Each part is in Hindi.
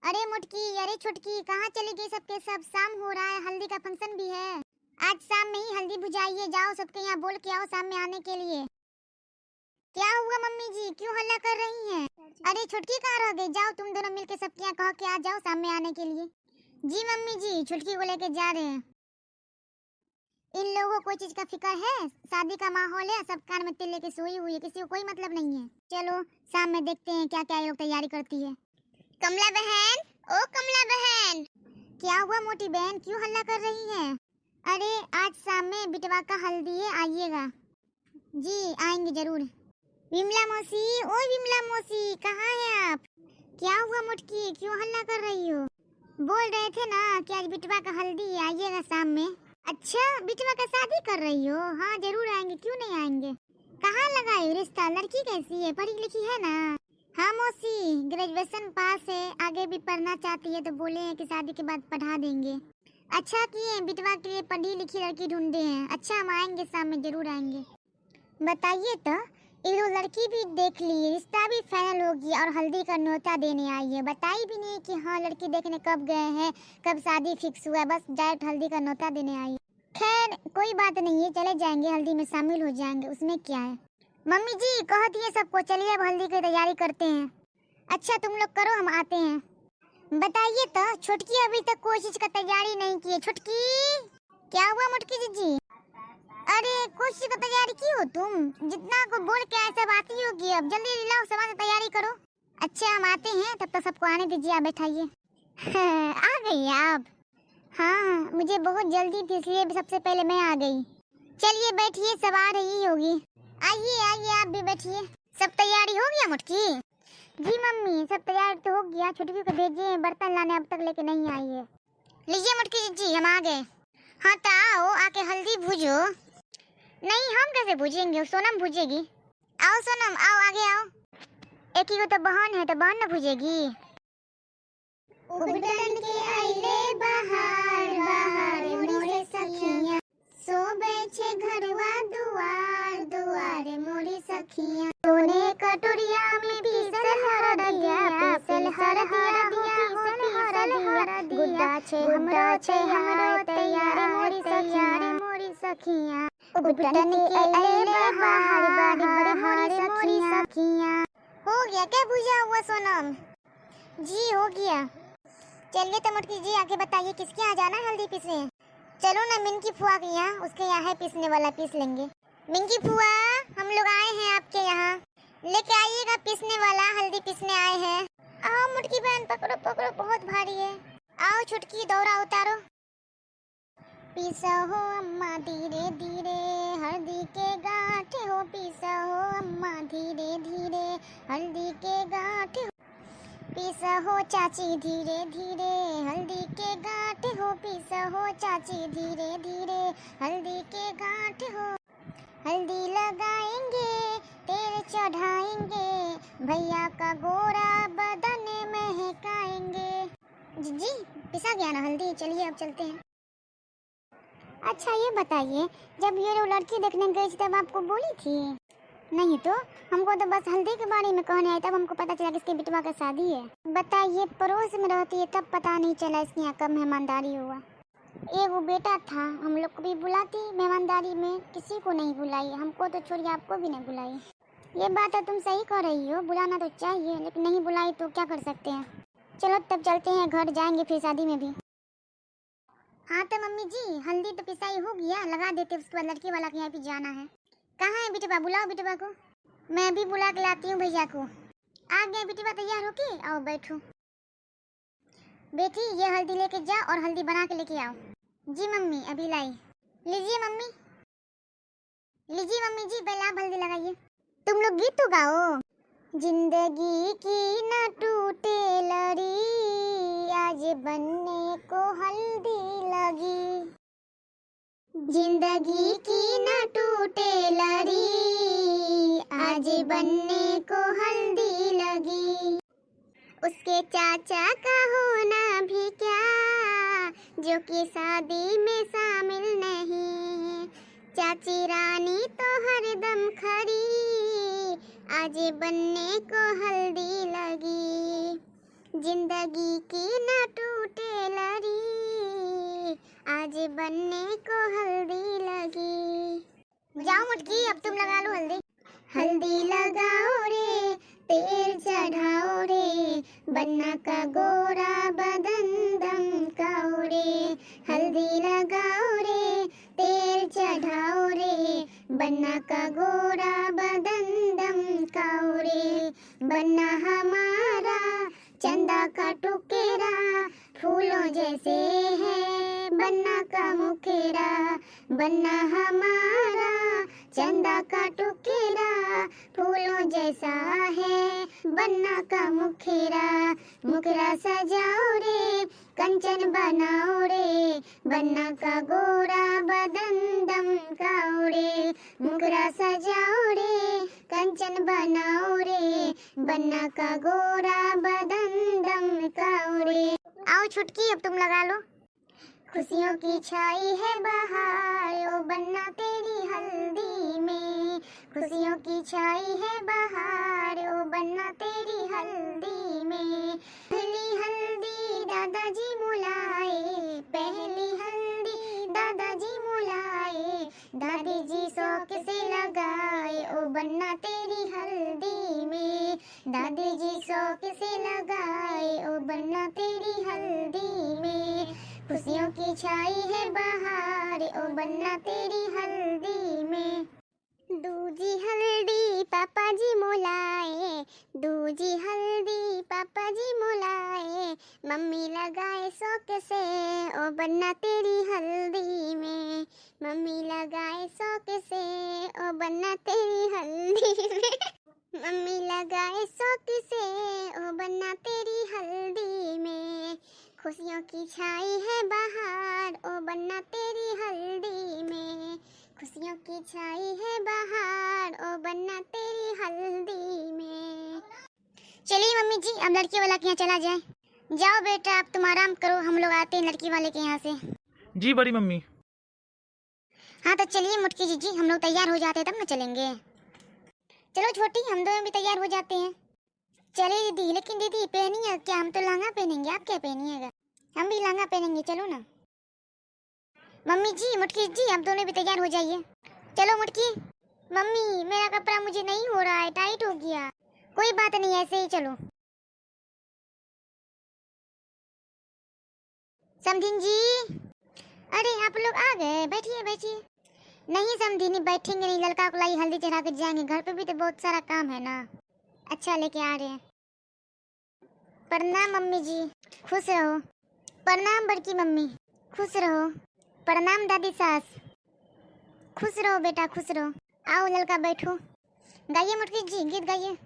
अरे मुटकी, अरे छुटकी, कहाँ चली गई? सबके सब शाम हो रहा है, हल्दी का फंक्शन भी है। आज शाम में ही हल्दी भुजाइए, जाओ सबके यहाँ बोल के आओ शाम में आने के लिए। क्या हुआ मम्मी जी, क्यों हल्ला कर रही हैं? अरे छुटकी कहाँ रह गई? जाओ तुम दोनों मिलके सबके यहाँ कह के आ जाओ शाम में आने के लिए। जी मम्मी जी, छुटकी को लेके जा रहे हैं। इन लोगों को कोई चीज का फिक्र है? शादी का माहौल है, सब कान में तिल लेके सोई हुई है, किसी को कोई मतलब नहीं है। चलो शाम में देखते हैं क्या क्या ये लोग तैयारी करती है। कमला बहन, ओ कमला बहन। क्या हुआ मोटी बहन, क्यों हल्ला कर रही है? अरे आज शाम में बिटवा का हल्दी है, आइएगा। जी आएंगे जरूर। विमला मौसी, ओ विमला मौसी, कहाँ है आप? क्या हुआ मुटकी, क्यों हल्ला कर रही हो? बोल रहे थे ना कि आज बिटवा का हल्दी है, आइएगा शाम में। अच्छा बिटवा का शादी कर रही हो? हाँ जरूर आएंगे, क्यों नहीं आएंगे। कहाँ लगाई रिश्ता? लड़की कैसी है, पढ़ी लिखी है ना? हाँ मौसी, ग्रेजुएशन पास है, आगे भी पढ़ना चाहती है तो बोले हैं कि शादी के बाद पढ़ा देंगे। अच्छा किए, बिटवा के लिए पढ़ी लिखी लड़की ढूंढे हैं। अच्छा हम आएंगे शाम में, जरूर आएंगे। बताइए तो, ये लोग लड़की भी देख ली, रिश्ता भी फाइनल हो गया और हल्दी का न्योता देने आई है। बताई भी नहीं कि हाँ लड़की देखने कब गए हैं, कब शादी फिक्स हुआ, बस डायरेक्ट हल्दी का न्योता देने आई। खैर कोई बात नहीं है, चले जाएंगे, हल्दी में शामिल हो जाएंगे, उसमें क्या है। मम्मी जी कह दिए सबको, चलिए अब हल्दी की तैयारी करते हैं। अच्छा तुम लोग करो, हम आते हैं। बताइए तो, छुटकी अभी तक कोई चीज का तैयारी नहीं की है। छुटकी, क्या हुआ मुटकी जी? अरे कोई चीज का तैयारी की हो तुम? जितना को बोल के ऐसे बात ही होगी, अब जल्दी लाओ सामान तैयारी करो। अच्छा हम आते हैं, तब तक सबको आने दीजिए, आप बैठाइए। आ गई आप? हाँ मुझे बहुत जल्दी थी, इसलिए सबसे पहले मैं आ गई। चलिए बैठिए, सब आ रही होगी। आइए आइए आप भी बैठिए। सब तैयारी हो गया मुटकी? जी मम्मी सब तैयार तो हो गया, छुटकी को भेजिए, बर्तन लाने अब तक लेके नहीं आई है। लीजिए मुटकी जी हम आ गए। हाँ तो आओ, आके हल्दी भूजो। नहीं हम कैसे भूजेंगे, सोनम भूजेगी। आओ सोनम, आओ आगे आओ। एक ही को तो बहन है, तो बहन न भूजेगी। उबटन के आइले बहार बहार मोरे सखिया, सोबे छे घरवा दुआर दुआर मोरे सखिया। सोने कटोरिया में पीसल हरदिया, पीसल हरदिया, पीसल हरदिया। गुड्डा छे हमरो तैयार मोरी सखिया। उबटन के आइले बहार बहार मोरी सखिया। हो गया क्या भुजा हुआ सोनम? जी हो गया। चलिए तो मुटकी जी आगे बताइए, किसके यहाँ जाना है हल्दी पीसने? चलो ना मिनकी फुआ के यहाँ, उसके यहाँ है पीसने वाला, पीस लेंगे। मिनकी फुआ हम लोग आए हैं आपके यहाँ, लेके आइएगा पीसने वाला, हल्दी पीसने आए हैं। आओ मुटकी बहन, पकड़ो पकड़ो, बहुत भारी है। आओ छुटकी दौरा उतारो। पीसा हो अम्मा धीरे धीरे, हल्दी के गांठे हो, पीसा हो अम्मा धीरे धीरे, हल्दी के गांठे हो। पीसा हो चाची धीरे धीरे, हल्दी के गांठे हो, पीसा हो चाची धीरे धीरे, हल्दी के गांठे हो। हल्दी लगाएंगे, तेल चढ़ाएंगे, भैया का गोरा बदन महकाएंगे। जी पिसा गया ना हल्दी, चलिए अब चलते हैं। अच्छा ये बताइए, जब ये लोग लड़की देखने गई थी तब आपको बोली थी? नहीं तो, हमको तो बस हल्दी के बारे में कहने आई, तब हमको पता चला कि इसके बिटवा का शादी है। बताइए पड़ोस में रहती है, तब पता नहीं चला इसके यहाँ कब मेहमानदारी हुआ। वो बेटा था, हम लोग को भी बुलाती मेहमानदारी में, किसी को नहीं बुलाई, हमको तो छोड़िए आपको भी नहीं बुलाई। ये बात है, तुम सही कह रही हो, बुलाना तो चाहिए, लेकिन नहीं बुलाई तो क्या कर सकते हैं। चलो तब चलते हैं, घर जाएंगे फिर शादी में भी। हाँ तो मम्मी जी हल्दी तो पिसाई हो गया, लगा देते, उसके बाद लड़की वाला के यहाँ भी जाना है। कहाँ है बिटवा? बुलाओ बिटवा को। मैं भी बुला के लाती हूँ भैया को। आ गए बिटवा, तैयार होके आओ बैठो। बेटी ये हल्दी लेके जा और हल्दी बना के लेके आओ। जी मम्मी अभी लाई। लीजिए मम्मी, लीजिए मम्मी जी, पहले आप हल्दी लगाइए। तुम लोग गीत तो गाओ। जिंदगी की न टूटे लड़ी, आज बनने को हल्दी लगी। जिंदगी की न टूटे लड़ी, आज बनने को हल्दी लगी। उसके चाचा का होना भी क्या, जो कि शादी में शामिल नहीं। चाची रानी तो हरदम खड़ी, आज बनने को हल्दी लगी। जिंदगी की न टूटे लड़ी, आज बनने को हल्दी लगी। जाओ मुटकी, अब तुम लगा लो हल्दी। हल्दी लगाओ रे, तेल चढ़ाओ रे, बन्ना का गोरा बदन दमकाओ रे। हल्दी लगाओ रे, तेल चढ़ाओ रे, बन्ना का गोरा बदन दमकाओ रे। बन्ना हमारा चंदा का टुकेरा, फूलों जैसे है बन्ना का मुखेरा। बन्ना हमारा चंदा का टुकेरा, फूलों जैसा है बन्ना का मुखेरा। मुखरा सजाओ रे, कंचन बनाओ रे, बन्ना का गोरा बदन दमकाओ रे। मुखरा सजाओ रे, कंचन बनाओ रे, बन्ना का गोरा बदन दमकाओ रे। आओ छुटकी, अब तुम लगा लो। खुशियों की छाई है बहार, ओ बन्ना तेरी हल्दी में। खुशियों की छाई है बहार, ओ बन्ना तेरी हल्दी में। पहली हल्दी दादाजी मुलाए, पहली हल्दी दादाजी मुलाए, दादी जी शौक से लगाए, ओ बन्ना तेरी हल्दी में। दादी जी शौक से लगाए, ओ बन्ना तेरी हल्दी में। खुशियों की छाई है बहार, ओ बन्ना तेरी हल्दी में। दूजी हल्दी पापा जी मोलाए, दूजी हल्दी पापा जी मोलाए, मम्मी लगाए शौक से, ओ बन्ना तेरी हल्दी में। मम्मी लगाए शौक से, ओ बन्ना तेरी हल्दी में। मम्मी लगाए शौक से, ओ बन्ना तेरी हल्दी में। खुशियों की छाई है बहार, ओ बन्ना तेरी हल्दी में। खुशियों की छाई है बहार, ओ बन्ना तेरी हल्दी में। चलिए मम्मी जी, अब लड़की वाला के यहाँ चला जाए। जाओ बेटा, अब तुम आराम करो, हम लोग आते हैं लड़की वाले के यहाँ से। जी बड़ी मम्मी। हाँ तो चलिए मुटकी जी, हम लोग तैयार हो जाते हैं तब ना चलेंगे। चलो छोटी, हम दोनों भी तैयार हो जाते हैं। चलिए दीदी, लेकिन दीदी पहनिए क्या? हम तो लहंगा पहनेंगे, आप क्या पहनिएगा? हम भी लहंगा पहनेंगे, चलो ना। मम्मी जी, मुटकी जी, आप दोनों भी तैयार हो जाइए। चलो मुटकी। मम्मी मेरा कपड़ा मुझे नहीं हो रहा है, टाइट हो गया। कोई बात नहीं, ऐसे ही चलो। समधिन जी, अरे आप लोग आ गए, बैठिए बैठिए। नहीं समधिनी, बैठेंगे नहीं, लड़का को लाई हल्दी चढ़ा के जाएंगे, घर पे भी तो बहुत सारा काम है ना। अच्छा लेके आ रहे हैं। प्रणाम मम्मी जी, खुश रहो। प्रणाम बड़की मम्मी, खुश रहो। प्रणाम दादी सास, खुश रहो बेटा, खुश रहो। आओ लड़का बैठो। गाइए मुटकी जी, गीत गाइए।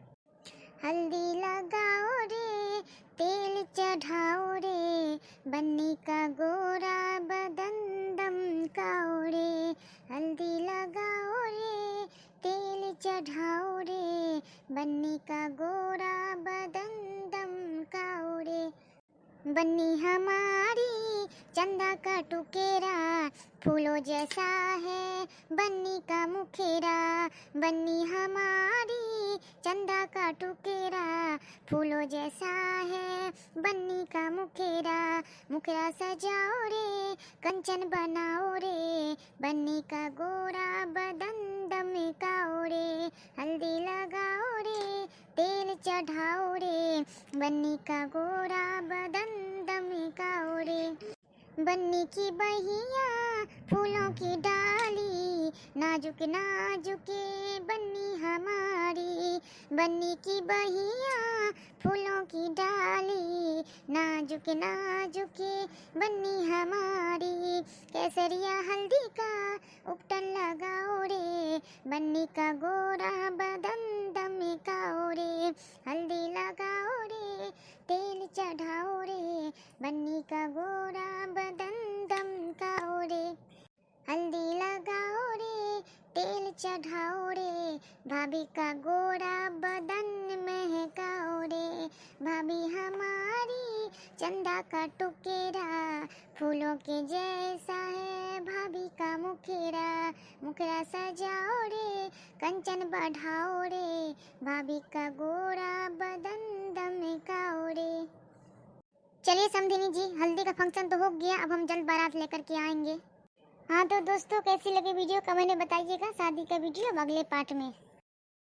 हल्दी लगाओ रे, तेल चढ़ाओ रे, बन्नी का गोरा बदन दमकाओ रे। हल्दी लगाओ रे, तेल चढ़ाओ रे, बन्नी का गोरा बदन दमकाओ रे। बन्नी हमारी चंदा का टुकेरा, फूलों जैसा है बन्नी का मुखेरा। बन्नी हमारी चंदा का टुकेरा, फूलों जैसा है बन्नी का मुखेरा। मुखरा सजाओ रे, कंचन बनाओ रे, बन्नी का गोरा बदन दमकाओ रे। हल्दी लगाओ रे, तेल चढ़ाओ रे, बन्नी का गोरा बदन दमकाओ रे। बन्नी की बहिया फूलों की डाली, नाजुक नाजुके बन्नी हमारी। बन्नी की बहिया फूलों की डाली, नाजुक नाजुके बन्नी हमारी। केसरिया हल्दी का उपटन लगाओ रे, बन्नी का गोरा बदन दमकाओ रे। हल्दी लगाओ रे, तेल चढ़ाओ रे, बन्नी का गोरा बदन दमकाओ रे। हल्दी लगाओ रे, तेल चढ़ाओ रे, भाभी का गोरा बदन महकाओ रे। भाभी हमारी चंदा का टुकेरा, फूलों के जैसा है भाभी का मुखेरा। मुखरा सजाओ रे, कंचन बढ़ाओ रे, भाभी का गोरा बदन दमकाओ रे। चलिए समधिनी जी, हल्दी का फंक्शन तो हो गया, अब हम जल्द बारात लेकर के आएंगे। हाँ तो दोस्तों, कैसी लगी वीडियो कमेंट में बताइएगा। शादी का वीडियो अब अगले पार्ट में।